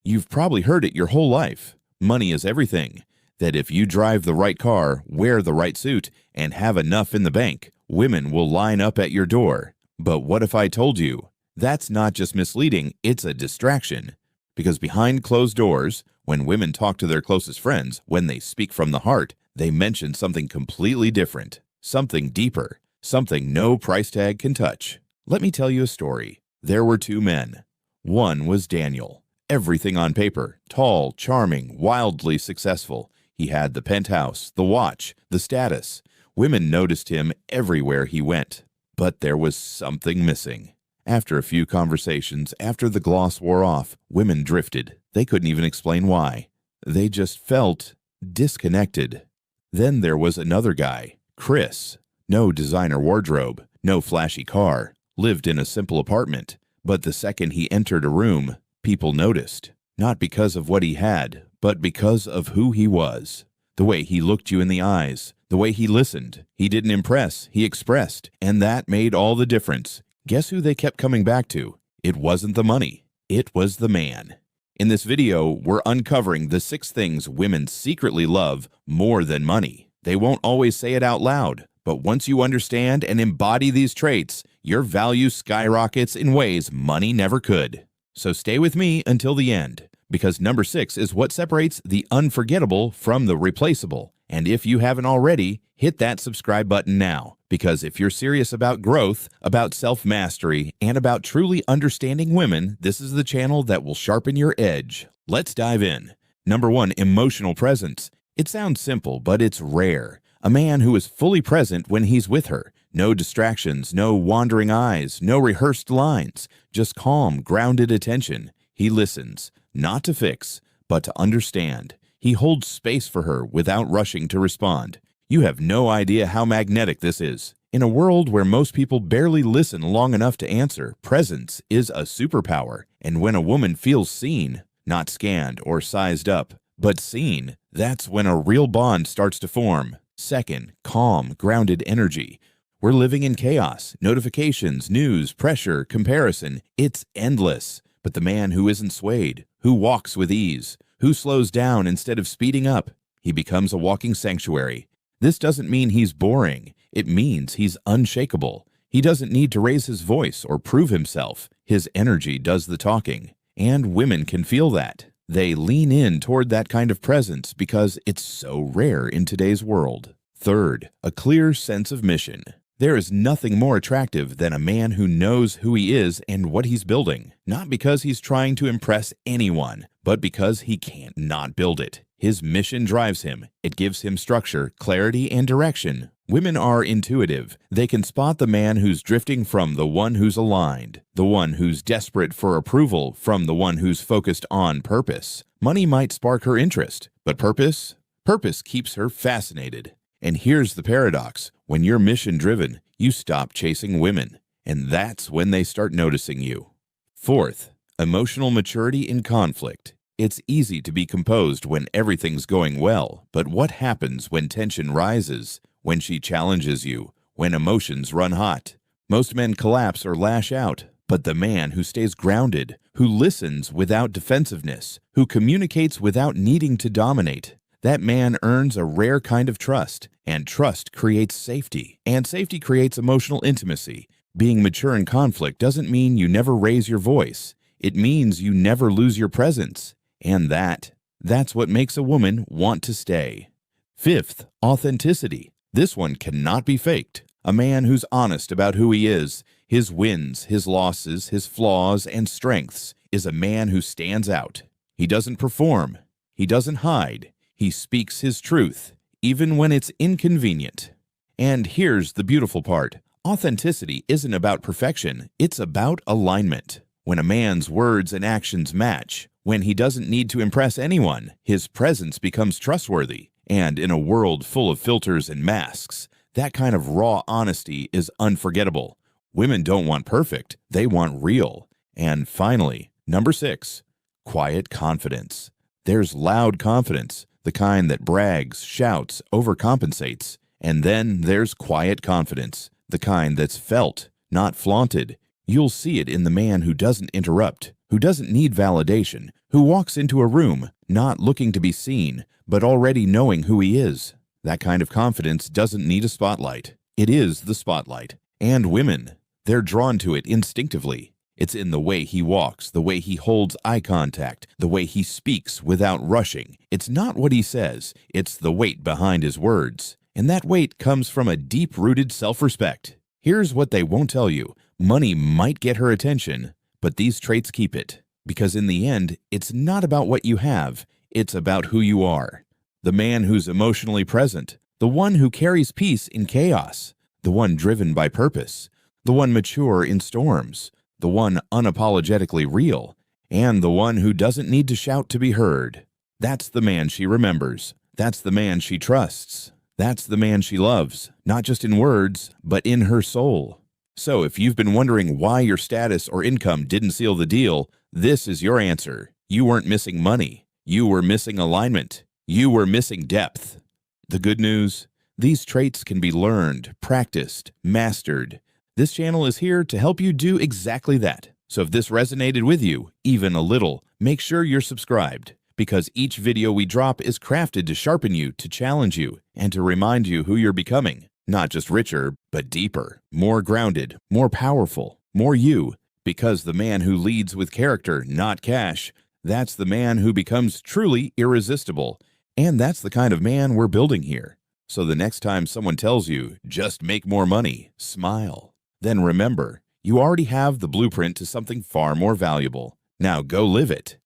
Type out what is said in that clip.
You've probably heard it your whole life. Money is everything. That if you drive the right car, wear the right suit, and have enough in the bank, women will line up at your door. But what if I told you that's not just misleading, it's a distraction? Because behind closed doors, when women talk to their closest friends, when they speak from the heart, they mention something completely different, something deeper, something no price tag can touch. Let me tell you a story. There were two men. One was Daniel. Everything on paper, tall, charming, wildly successful. He had the penthouse, the watch, the status. Women noticed him everywhere he went. But there was something missing. After a few conversations, after the gloss wore off, women drifted. They couldn't even explain why. They just felt disconnected. Then there was another guy, Chris. No designer wardrobe, no flashy car, lived in a simple apartment. But the second he entered a room, people noticed. Not because of what he had, but because of who he was. The way he looked you in the eyes, the way he listened. He didn't impress, he expressed, and that made all the difference. Guess who they kept coming back to? It wasn't the money, it was the man. In this video, we're uncovering the 6 things women secretly love more than money. They won't always say it out loud, but once you understand and embody these traits, your value skyrockets in ways money never could. So stay with me until the end, because number 6 is what separates the unforgettable from the replaceable. And if you haven't already, hit that subscribe button now, because if you're serious about growth, about self-mastery, and about truly understanding women, this is the channel that will sharpen your edge. Let's dive in. Number 1, emotional presence. It sounds simple, but it's rare. A man who is fully present when he's with her. No distractions, no wandering eyes, no rehearsed lines, just calm, grounded attention. He listens, not to fix, but to understand. He holds space for her without rushing to respond. You have no idea how magnetic this is. In a world where most people barely listen long enough to answer, presence is a superpower. And when a woman feels seen, not scanned or sized up, but seen, that's when a real bond starts to form. Second, calm, grounded energy. We're living in chaos, notifications, news, pressure, comparison. It's endless. But the man who isn't swayed, who walks with ease, who slows down instead of speeding up, he becomes a walking sanctuary. This doesn't mean he's boring. It means he's unshakable. He doesn't need to raise his voice or prove himself. His energy does the talking. And women can feel that. They lean in toward that kind of presence because it's so rare in today's world. Third, a clear sense of mission. There is nothing more attractive than a man who knows who he is and what he's building, not because he's trying to impress anyone, but because he can't not build it. His mission drives him. It gives him structure, clarity, and direction. Women are intuitive. They can spot the man who's drifting from the one who's aligned, the one who's desperate for approval from the one who's focused on purpose. Money might spark her interest, but purpose keeps her fascinated. And here's the paradox. When you're mission-driven, you stop chasing women, and that's when they start noticing you. Fourth, emotional maturity in conflict. It's easy to be composed when everything's going well, but what happens when tension rises, when she challenges you, when emotions run hot? Most men collapse or lash out, but the man who stays grounded, who listens without defensiveness, who communicates without needing to dominate, that man earns a rare kind of trust, and trust creates safety, and safety creates emotional intimacy. Being mature in conflict doesn't mean you never raise your voice. It means you never lose your presence, and that's what makes a woman want to stay. Fifth, authenticity. This one cannot be faked. A man who's honest about who he is, his wins, his losses, his flaws, and strengths, is a man who stands out. He doesn't perform. He doesn't hide. He speaks his truth, even when it's inconvenient. And here's the beautiful part. Authenticity isn't about perfection. It's about alignment. When a man's words and actions match, when he doesn't need to impress anyone, his presence becomes trustworthy. And in a world full of filters and masks, that kind of raw honesty is unforgettable. Women don't want perfect. They want real. And finally, number 6, quiet confidence. There's loud confidence, the kind that brags, shouts, overcompensates. And then there's quiet confidence, the kind that's felt, not flaunted. You'll see it in the man who doesn't interrupt, who doesn't need validation, who walks into a room not looking to be seen, but already knowing who he is. That kind of confidence doesn't need a spotlight. It is the spotlight. And women, they're drawn to it instinctively. It's in the way he walks, the way he holds eye contact, the way he speaks without rushing. It's not what he says, it's the weight behind his words. And that weight comes from a deep-rooted self-respect. Here's what they won't tell you. Money might get her attention, but these traits keep it. Because in the end, it's not about what you have, it's about who you are. The man who's emotionally present, the one who carries peace in chaos, the one driven by purpose, the one mature in storms, the one unapologetically real, and the one who doesn't need to shout to be heard. That's the man she remembers. That's the man she trusts. That's the man she loves, not just in words, but in her soul. So if you've been wondering why your status or income didn't seal the deal, this is your answer. You weren't missing money. You were missing alignment. You were missing depth. The good news? These traits can be learned, practiced, mastered. This channel is here to help you do exactly that. So if this resonated with you, even a little, make sure you're subscribed, because each video we drop is crafted to sharpen you, to challenge you, and to remind you who you're becoming. Not just richer, but deeper, more grounded, more powerful, more you. Because the man who leads with character, not cash, that's the man who becomes truly irresistible. And that's the kind of man we're building here. So the next time someone tells you, just make more money, smile. Then remember, you already have the blueprint to something far more valuable. Now go live it.